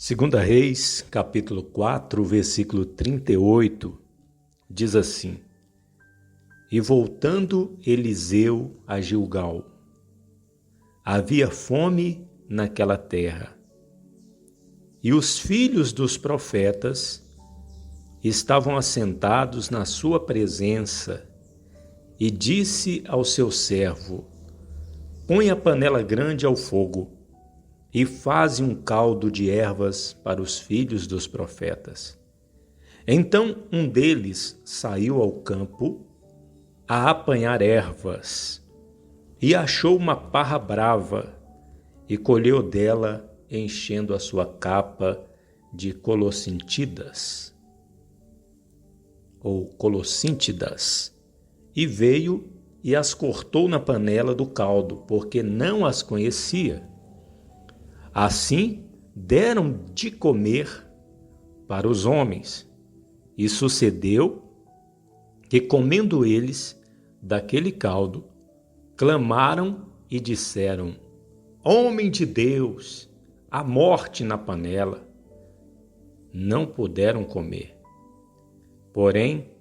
Segunda Reis, capítulo 4, versículo 38, diz assim: E voltando Eliseu a Gilgal, havia fome naquela terra, e os filhos dos profetas estavam assentados na sua presença, e disse ao seu servo: Põe a panela grande ao fogo, e faze um caldo de ervas para os filhos dos profetas. Então um deles saiu ao campo a apanhar ervas, e achou uma parra brava, e colheu dela, enchendo a sua capa de colossíntidas, e veio e as cortou na panela do caldo, porque não as conhecia. Assim deram de comer para os homens, e sucedeu que, comendo eles daquele caldo, clamaram e disseram: Homem de Deus, a morte na panela. Não puderam comer. Porém,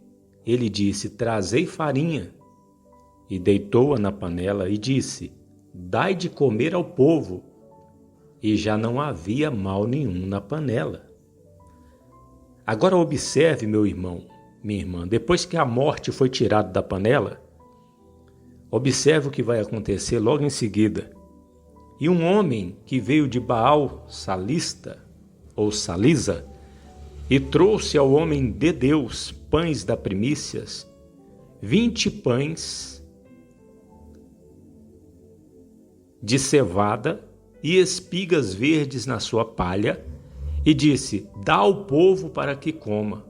ele disse: Trazei farinha. E deitou-a na panela e disse: Dai de comer ao povo. E já não havia mal nenhum na panela. Agora observe, meu irmão, minha irmã, depois que a morte foi tirada da panela, observe o que vai acontecer logo em seguida. E um homem que veio de Baal Salista, ou Salisa, e trouxe ao homem de Deus pães da primícias, 20 pães de cevada e espigas verdes na sua palha, e disse: Dá ao povo para que coma.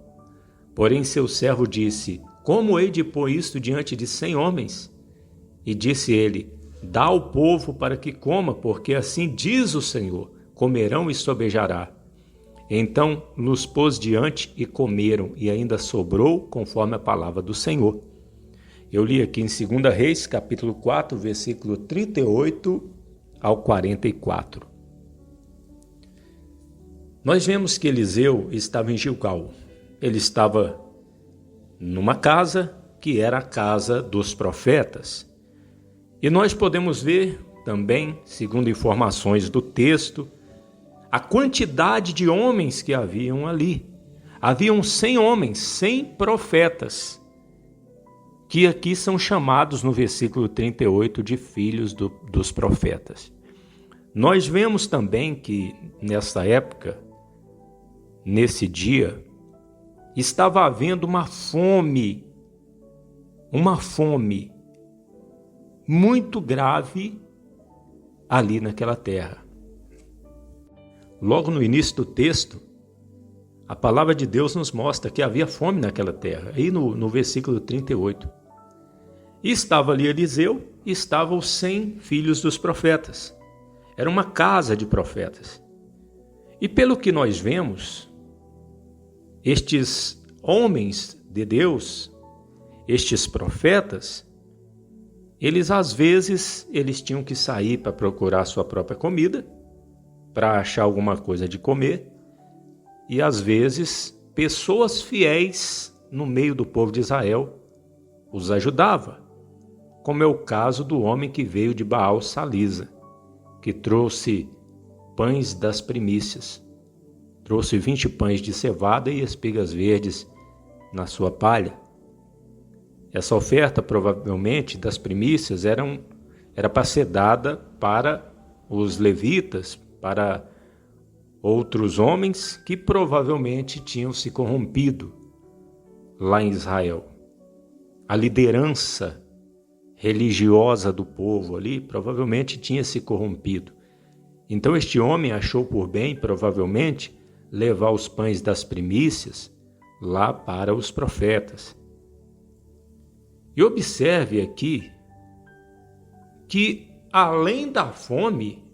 Porém seu servo disse: Como hei de pôr isto diante de 100 homens? E disse ele: Dá ao povo para que coma, porque assim diz o Senhor: comerão e sobejará. Então nos pôs diante e comeram, e ainda sobrou conforme a palavra do Senhor. Eu li aqui em 2 Reis, capítulo 4, versículo 38 ao 44. Nós vemos que Eliseu estava em Gilgal. Ele estava numa casa que era a casa dos profetas. E nós podemos ver também, segundo informações do texto, a quantidade de homens que haviam ali. Haviam 100 homens, 100 profetas, que aqui são chamados no versículo 38 de filhos dos profetas. Nós vemos também que nessa época, nesse dia, estava havendo uma fome muito grave ali naquela terra. Logo no início do texto, a palavra de Deus nos mostra que havia fome naquela terra, aí no versículo 38. E estava ali Eliseu, e estavam os 100 filhos dos profetas. Era uma casa de profetas. E pelo que nós vemos, estes homens de Deus, estes profetas, eles às vezes tinham que sair para procurar sua própria comida, para achar alguma coisa de comer, e às vezes pessoas fiéis no meio do povo de Israel os ajudavam. Como é o caso do homem que veio de Baal Salisa, que trouxe pães das primícias. Trouxe 20 pães de cevada e espigas verdes na sua palha. Essa oferta, provavelmente, das primícias era para ser dada para os levitas, para outros homens que provavelmente tinham se corrompido lá em Israel. A liderança religiosa do povo ali provavelmente tinha se corrompido. Então este homem achou por bem, provavelmente, levar os pães das primícias lá para os profetas. E observe aqui que, além da fome,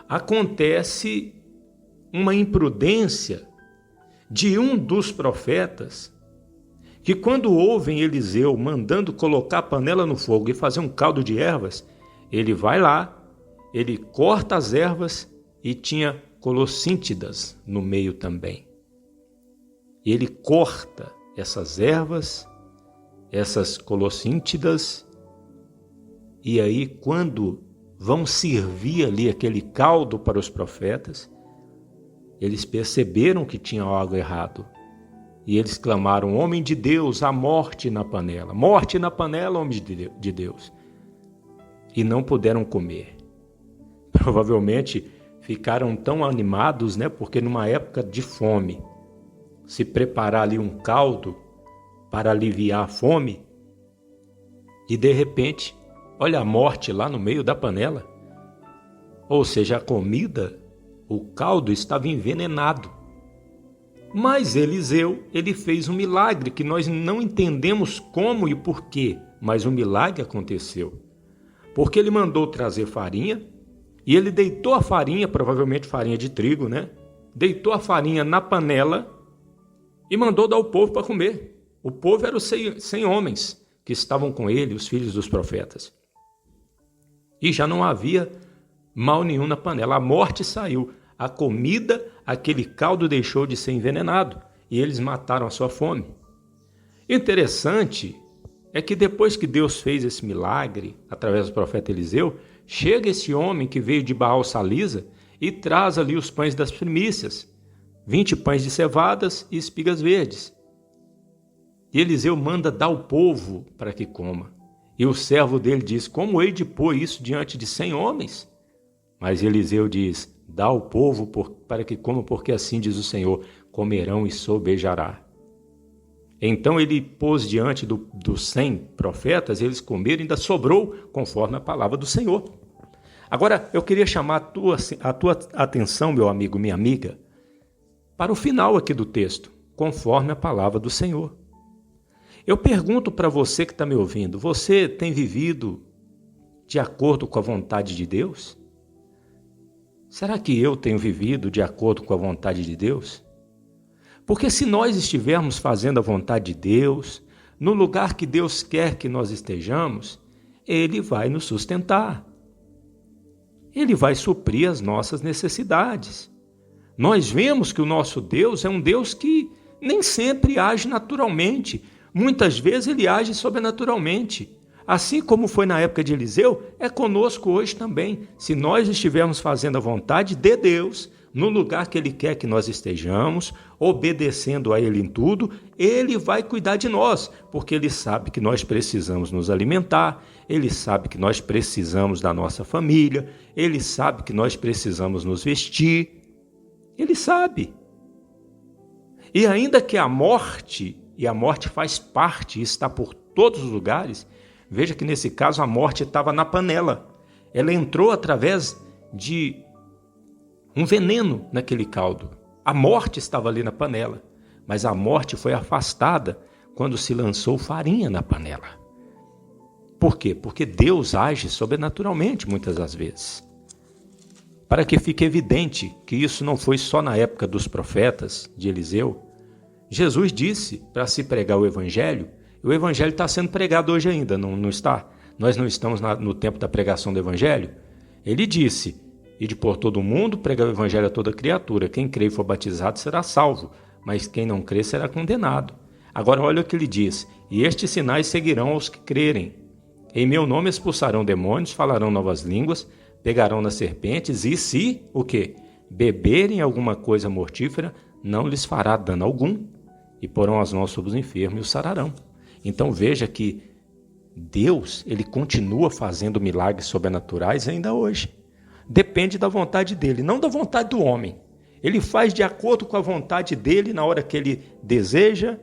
acontece uma imprudência de um dos profetas, que quando ouvem Eliseu mandando colocar a panela no fogo e fazer um caldo de ervas, ele vai lá, ele corta as ervas e tinha colossíntidas no meio também. Ele corta essas ervas, essas colossíntidas, e aí quando vão servir ali aquele caldo para os profetas, eles perceberam que tinha algo errado. E eles clamaram: homem de Deus, a morte na panela. Morte na panela, homem de Deus. E não puderam comer. Provavelmente ficaram tão animados, né? Porque numa época de fome, se preparar ali um caldo para aliviar a fome, e de repente, olha a morte lá no meio da panela. Ou seja, a comida, o caldo estava envenenado. Mas Eliseu, ele fez um milagre que nós não entendemos como e porquê, mas o milagre aconteceu. Porque ele mandou trazer farinha, e ele deitou a farinha, provavelmente farinha de trigo, né? Deitou a farinha na panela e mandou dar ao povo para comer. O povo eram os 100 homens que estavam com ele, os filhos dos profetas. E já não havia mal nenhum na panela. A morte saiu. A comida, aquele caldo deixou de ser envenenado e eles mataram a sua fome. Interessante é que depois que Deus fez esse milagre, através do profeta Eliseu, chega esse homem que veio de Baal-Salisa e traz ali os pães das primícias, 20 pães de cevadas e espigas verdes. E Eliseu manda dar ao povo para que coma. E o servo dele diz: como hei de pôr isso diante de 100 homens? Mas Eliseu diz: dá ao povo para que coma, porque assim diz o Senhor: comerão e sobejará. Então ele pôs diante dos 100 profetas, eles comeram e ainda sobrou, conforme a palavra do Senhor. Agora, eu queria chamar a tua atenção, meu amigo, minha amiga, para o final aqui do texto, conforme a palavra do Senhor. Eu pergunto para você que está me ouvindo: você tem vivido de acordo com a vontade de Deus? Será que eu tenho vivido de acordo com a vontade de Deus? Porque se nós estivermos fazendo a vontade de Deus, no lugar que Deus quer que nós estejamos, Ele vai nos sustentar. Ele vai suprir as nossas necessidades. Nós vemos que o nosso Deus é um Deus que nem sempre age naturalmente. Muitas vezes Ele age sobrenaturalmente. Assim como foi na época de Eliseu, é conosco hoje também. Se nós estivermos fazendo a vontade de Deus, no lugar que Ele quer que nós estejamos, obedecendo a Ele em tudo, Ele vai cuidar de nós, porque Ele sabe que nós precisamos nos alimentar, Ele sabe que nós precisamos da nossa família, Ele sabe que nós precisamos nos vestir, Ele sabe. E ainda que a morte, e a morte faz parte, está por todos os lugares, veja que nesse caso a morte estava na panela. Ela entrou através de um veneno naquele caldo. A morte estava ali na panela, mas a morte foi afastada quando se lançou farinha na panela. Por quê? Porque Deus age sobrenaturalmente muitas das vezes. Para que fique evidente que isso não foi só na época dos profetas, de Eliseu, Jesus disse para se pregar o Evangelho. O Evangelho está sendo pregado hoje ainda, não está? Nós não estamos no tempo da pregação do Evangelho? Ele disse: ide por todo o mundo, pregar o Evangelho a toda criatura. Quem crê e for batizado será salvo, mas quem não crê será condenado. Agora olha o que ele diz: e estes sinais seguirão aos que crerem. Em meu nome expulsarão demônios, falarão novas línguas, pegarão nas serpentes e se, o quê? Beberem alguma coisa mortífera, não lhes fará dano algum, e porão as mãos sobre os enfermos e os sararão. Então veja que Deus, Ele continua fazendo milagres sobrenaturais ainda hoje. Depende da vontade dEle, não da vontade do homem. Ele faz de acordo com a vontade dEle na hora que Ele deseja,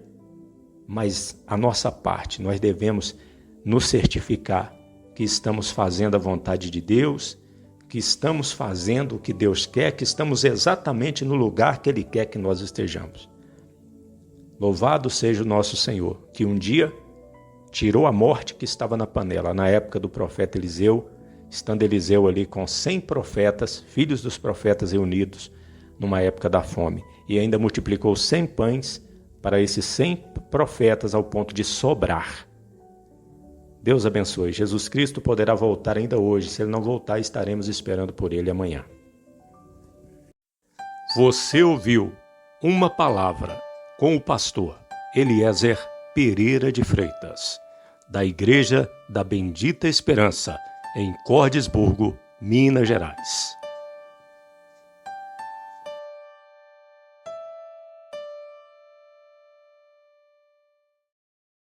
mas a nossa parte, nós devemos nos certificar que estamos fazendo a vontade de Deus, que estamos fazendo o que Deus quer, que estamos exatamente no lugar que Ele quer que nós estejamos. Louvado seja o nosso Senhor, que um dia tirou a morte que estava na panela, na época do profeta Eliseu, estando Eliseu ali com 100 profetas, filhos dos profetas reunidos, numa época da fome, e ainda multiplicou 100 pães para esses 100 profetas ao ponto de sobrar. Deus abençoe. Jesus Cristo poderá voltar ainda hoje. Se Ele não voltar, estaremos esperando por Ele amanhã. Você ouviu Uma Palavra com o pastor Eliezer Pereira de Freitas, da Igreja da Bendita Esperança, em Cordisburgo, Minas Gerais.